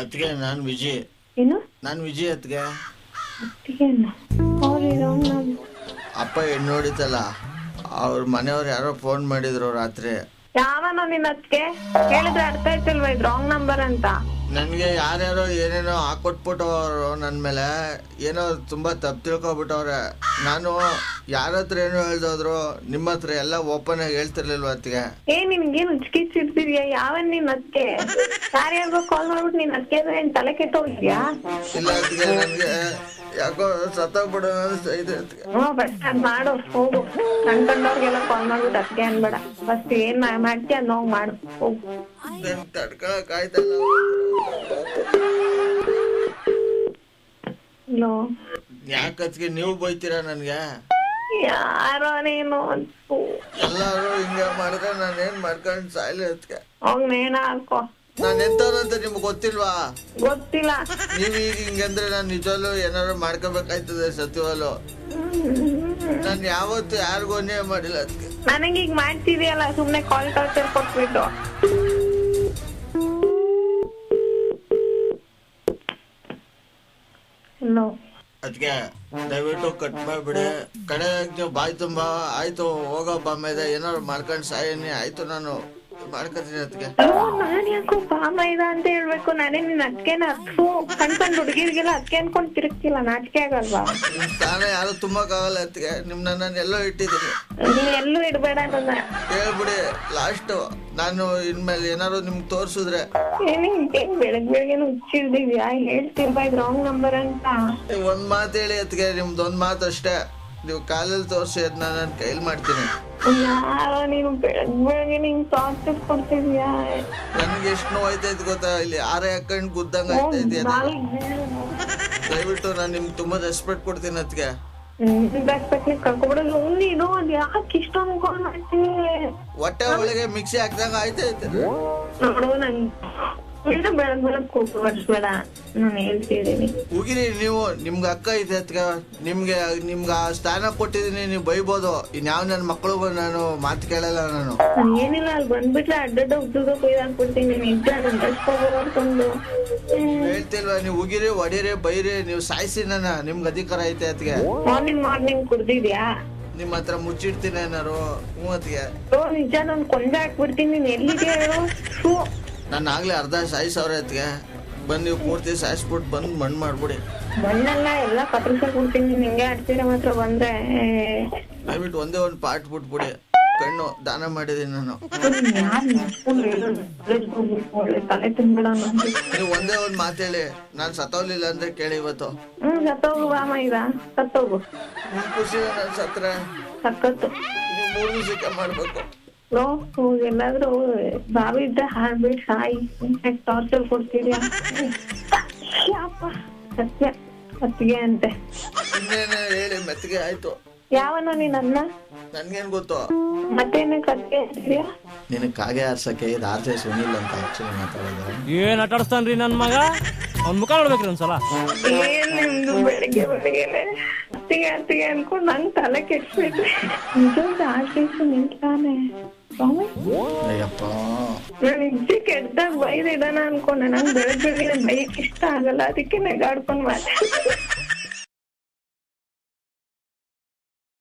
ಅತ್ಗೆ ನಾನು ವಿಜಯ್. ಏನು? ನಾನು ವಿಜಯ್ ಅತ್ಗೆ. ಅಪ್ಪ ಹೆಣ್ಣು ನೋಡಿತಲ್ಲ, ಅವ್ರ ಮನೆಯವ್ರು ಯಾರೋ ಫೋನ್ ಮಾಡಿದ್ರು ರಾತ್ರಿ. ಯಾವನೋ ನಿನ್ ಅದಕ್ಕೆ ಹೇಳಿದ್ರೆ ಅರ್ಥ ಆಯ್ತಲ್ವಾ ಇದು ರಾಂಗ್ ನಂಬರ್ ಅಂತ. ನನ್ಗೆ ಯಾರ್ಯಾರೋ ಏನೇನೋ ಹಾಕೊಟ್ಬಿಟ್ಟವ್ರು ನನ್ ಮೇಲೆ, ಏನೋ ತುಂಬಾ ತಪ್ಪು ತಿಳ್ಕೊಬಿಟ್ಟವ್ರೆ. ನಾನು ಯಾರ ಹತ್ರ ಏನೋ ಹೇಳ್ದೋದ್ರು, ನಿಮ್ಮ ಹತ್ರ ಎಲ್ಲ ಓಪನ್ ಆಗಿ ಹೇಳ್ತಿರ್ಲಿಲ್ವ ಅತ್ತಿಗೆ? ನಿನ್ಗೇನು ಚಿಕಿತ್ಸಿರ್ತಿದ್ಯಾ? ಯಾವನ್ ನಿನ್ ಅದಕ್ಕೆ? ಯಾರ್ಯಾರಿಗೋ ಕಾಲ್ ಮಾಡ್ಬಿಟ್ಟು ನಿನ್ ಅದಕ್ಕೆ ಏನ್ ತಲೆ ಕೆಟ್ಟೋಗಿದ್ಯಾ? ಇಲ್ಲ ಅತ್ತಿಗೆ, ನನ್ಗೆ ಯಾಕೋ ಸತ್ತೋಗ್ಬಿಡೋ ಅನ್ಸ್ತೈತೆ ಅತ್ತಿಗೆ. ಫಸ್ಟ್ ಅದ್ ಮಾಡು, ಹೋಗು. ಕಣ್ಕಂಡವ್ರಿಗೆಲ್ಲ ಕಾಲ್ ಮಾಡ್ಬಿಟ್ಟು ಅದಕ್ಕೆ ಅನ್ಬೇಡ. ಫಸ್ಟ್ ಏನ್ ಮಾಡ್ತೀಯ ಅದ್ ನೋವು ಮಾಡು, ಹೋಗು. ತಡ್ಕೊಳಕ್ ಆಯ್ತಲ್ಲ. ಯಾಕತ್ಗೆ ನೀವು ಬೈತೀರಾ ನನ್ಗೆ? ಯಾರೋ ನೀನು ಎಲ್ಲಾರು ಹಿಂಗ ಮಾಡಿದ್ರೆ ನಾನೇನ್ ಮಾಡ್ಕೊಂಡ್ ಸಾಯ್ಲಿ ಅತ್ಗೆ. ಹೋಗ್ ನೇಣ ಹಾಕೋ. ನಾನ್ ಎಂತವ್ರಂತ ನಿಮ್ಗೆ ಗೊತ್ತಿಲ್ವಾ? ಗೊತ್ತಿಲ್ಲ. ನೀವ್ ಈಗ ಹಿಂಗಂದ್ರೆ ನಾನ್ ನಿಜವಲ್ಲೂ ಏನಾದ್ರು ಮಾಡ್ಕೋಬೇಕಾಯ್ತದೆ ಸತ್ಯವಲ್ಲೂ. ನಾನ್ ಯಾವತ್ತು ಯಾರಿಗೂ ಅನ್ಯಾಯ ಮಾಡಿಲ್ಲ ಅದ್ಕೆ. ನನಗೀಗ ಮಾಡ್ತಿದ್ಯಲ್ಲ ಸುಮ್ನೆ ಕಾಲ್ ಟಾರ್ಚರ್ ಕೊಟ್ಬಿಟ್ಟು. ಹಲೋ ಅದ್ಕೆ ದಯವಿಟ್ಟು ಕಟ್ ಮಾಡ್ಬಿಡಿ. ಕಡೆ ನೀವು ಬಾಯ್ ತುಂಬಾ ಆಯ್ತು ಹೋಗಬ್ಬ ಮೇಲೆ ಏನಾದ್ರು ಮಾಡ್ಕೊಂಡ್ ಸಾಯನಿ ಆಯ್ತು, ನಾನು ಮಾಡ್ಕೊತೀನಿ ಅದ್ಕೆ. ನಾನ್ ಯಾಕೋ ಬಾಮೈದ ಅಂತ ಹೇಳ್ಬೇಕು? ನಾನೇ ನಿನ್ ಅದ್ಕೆನ ಹತ್ತು ಕಣ್ಕೊಂಡ್ ಹುಡುಗಿರ್ಗೆಲ್ಲ ಅದ್ಕೆ ಅನ್ಕೊಂಡ್ ತಿರುಗ್ತಿಲ್ಲ, ನಾಚಿಕೆ ಆಗಲ್ವಾ? ನಿಮ್ ಸ್ಥಾನ ಯಾರು ತುಂಬಕ್ಕಾಗಲ್ಲ ಅದ್ಕೆ. ನಿಮ್ನ ಎಲ್ಲೋ ಇಟ್ಟಿದ್ದೀನಿ. ನೀನ್ ಎಲ್ಲೂ ಇಡ್ಬೇಡ ನನ್ನ. ಹೇಳ್ಬಿಡಿ ಲಾಸ್ಟ್. ನಾನು ಇನ್ಮೇಲೆ ಏನಾದ್ರು ನಿಮ್ಗೆ ತೋರ್ಸುದ್ರೆ ಬೆಳಗ್ ಬೆಳಗ್ಗೆನು ಹುಚ್ಚಿಡ್ದಿದ್ಯಾ? ಹೇಳ್ತಿಲ್ವಾ ಇದು ರಾಂಗ್ ನಂಬರ್ ಅಂತ? ಒಂದ್ ಮಾತು ಹೇಳಿ ಅದ್ಕೆ, ನಿಮ್ದೊಂದ್ ಮಾತು ಅಷ್ಟೇ. ನೀವು ಕಾಲಲ್ಲಿ ತೋರ್ಸಿ ಅದನ್ನ ನಾನು ಕೈಲಿ ಮಾಡ್ತೀನಿ. ಯಾರೋ ನೀನು ಬೆಳಗ್ ಬೆಳಗ್ಗೆ ನಿಂಗ್ ಟಾರ್ಚರ್ ಕೊಡ್ತಿದ್ಯಾ? ನನ್ಗೆ ಎಷ್ಟು ನೋವಾಯ್ತೈತೆ ಗೊತ್ತಾ? ಇಲ್ಲಿ ಆರೆ ಹಾಕೊಂಡ್ ಗುದ್ದಂಗ ಆಯ್ತೈತಿ. ದಯವಿಟ್ಟು ನಾನು ನಿಮ್ಗೆ ತುಂಬಾ ರೆಸ್ಪೆಕ್ಟ್ ಕೊಡ್ತೀನಿ ಅದ್ಕೆ. ರೆಸ್ಪೆಕ್ಟ್ ಕಳ್ಕೊಬಿಡೋದು ನೀನು. ಅದ್ ಯಾಕೆ ಇಷ್ಟ ಅನ್ಕೊಂಡ್ ಮಾಡ್ತೀನಿ? ಹೊಟ್ಟೆ ಒಳಗೆ ಮಿಕ್ಸಿ ಹಾಕ್ದಂಗ ಆಯ್ತೈತೆ. ನೋಡು ನಂಗೆ ಬೆಳಗ್ ಬೆಳಗ್ ಕೂತು ಬರ್ಸ್ಬೇಡ, ನಾನು ಹೇಳ್ತಿದ್ದೀನಿ. ಹೋಗಿರಿ ನೀವು, ನಿಮ್ಗೆ ಅಕ್ಕ ಐತೆ ಅದ್ಕ. ನಿಮ್ಗೆ ಆ ಸ್ಥಾನ ಕೊಟ್ಟಿದೀನಿ, ನೀವು ಬೈಬೋದು. ಇನ್ಯಾವ ನನ್ನ ಮಕ್ಕಳು ನಾನು ಮಾತು ಕೇಳಲ್ಲ. ನಾನು ಏನಿಲ್ಲ, ಅಲ್ಲಿ ಬಂದ್ಬಿಟ್ರೆ ಅಡ್ಡಡ್ಡ ಉದ್ದುಗ ಕೊಯ್ದಾಕ್ಬಿಡ್ತೀನಿ. ನಿಜ ನನ್ ಡ್ರೆಸ್ಕೊಂಡು ಹೇಳ್ತಿಲ್ವಾ? ನೀವು ಹೋಗಿರಿ, ಹೊಡೀರಿ, ಬೈರಿ, ನೀವು ಸಾಯಿಸಿ ನನ್ನ. ನಿಮ್ಗೆ ಅಧಿಕಾರ ಐತೆ ಅದ್ಕೆ. ಮಾರ್ನಿಂಗ್ ಕುಡ್ದಿದ್ಯಾ? ನಿಮ್ ಹತ್ರ ಮುಚ್ಚಿಡ್ತೀನಿ ಏನಾರು? ಮೂವತ್ತಿಗೆ ನಿಜ ನಾನು ಕೊಂದ ಹಾಕ್ಬಿಡ್ತೀನಿ. ನೀನ್ ಎಲ್ಲಿದ್ಯಾ ಹೇಳು? ನಾನು ಆಗ್ಲೇ ಅರ್ಧ ಸಾಯಿಸವ್ರೆ ಅದ್ಕೆ. ಬಂದ್ ನೀವು ಪೂರ್ತಿ ಸಾಯಿಸ್ಬಿಟ್ಟು ಬಂದ್ ಮಣ್ಣು ಮಾಡ್ಬಿಡಿ. ಮಣ್ಣೆಲ್ಲ ಎಲ್ಲ ಕತ್ತರಿಸಕ್ ಬಿಡ್ತೀನಿ. ನಿಂಗೆ ಆಡ್ತೀರ ಮಾತ್ರ ಬಂದ್ರೆ. ದಯವಿಟ್ಟು ಒಂದೇ ಒಂದು ಪಾರ್ಟ್ ಬಿಟ್ಬಿಡಿ. ಕಣ್ಣು ದಾನ ಮಾಡಿದೀನಿ ನಾನು. ತಲೆ ತಿನ್ಬೇಡ. ನೀವು ಒಂದೇ ಒಂದ್ ಮಾತು ಹೇಳಿ, ನಾನ್ ಸತ್ತೋಗ್ಲಿಲ್ಲ ಅಂದ್ರೆ ಕೇಳಿ ಇವತ್ತು. ಸತ್ತೋಗು ಬಾಮ. ಈಗ ಸತ್ತೋಗು. ಖುಷಿ ನಾನು ಸತ್ರ ಸಕ್ಕತ್ತು. ನೀವು 3 ದಿವಸಕ್ಕೆ ಮಾಡ್ಬೇಕು. ಎಲ್ಲಾದ್ರೂ ಬಾವಿ ಇದ್ದ ಹಾಡ್ಬಿಟ್ಟು ಸಾಯಿ. ಟಾರ್ಚರ್ ಕೊಡ್ತೀರಿ. ಸತ್ಯ ಸತ್ಗೆ ಅಂತೆ. ಇನ್ನೇನು ಹೇಳಿ ಮೆತ್ತಗೆ ಆಯ್ತು. ಯಾವನೋ ನೀನ್ ಅನ್ನ? ನನ್ಗೇನ್ ಗೊತ್ತು. ಮತ್ತೇನ ಕತ್ಗೆ ಅಂತೀಯಾ? ನಿನಗ್ ಕಾಗೆ ಆರ್ಸಕ್ಕೆ ಇದು ಆರ್ಸೆ ಸುನಿಲ್ ಅಂತ ಆಕ್ಚುಲಿ ಮಾತಾಡೋದು. ಏನ್ ಆಟ ಆಡಿಸ್ತಾನ್ರಿ ನನ್ ಮಗ? ಅವ್ನ ಮುಖ ನೋಡ್ಬೇಕ್ರಿ ಒಂದ್ಸಲ. ಏನ್ ನಿಮ್ದು ಬೆಳಿಗ್ಗೆ ಬೆಳಿಗ್ಗೆನೆ ಅತ್ತಿಗೆ ಅನ್ಕೊಂಡ್ ನಂಗ್ ತಲೆ ಕೆಡ್ಸ್ಬಿಟ್ರಿ. ನಿಜವಾದ ಆರ್ಟಿಸ್ಟ್ ನಿಂತಾನೆ. ಅಯ್ಯಪ್ಪ, ನಾನು ಇಜ್ಜಿ ಕೆಟ್ಟದಾಗ ಬೈದಿದ್ದಾನ ಅನ್ಕೊಂಡೆ. ನಂಗ್ ಬೆಳಗ್ಗೆ ಬೈಕ್ ಇಷ್ಟ ಆಗಲ್ಲ, ಅದಕ್ಕೆ ನೆಗಾಡ್ಕೊಂಡ್ ಮಾತಾಡ್ತೀನಿ.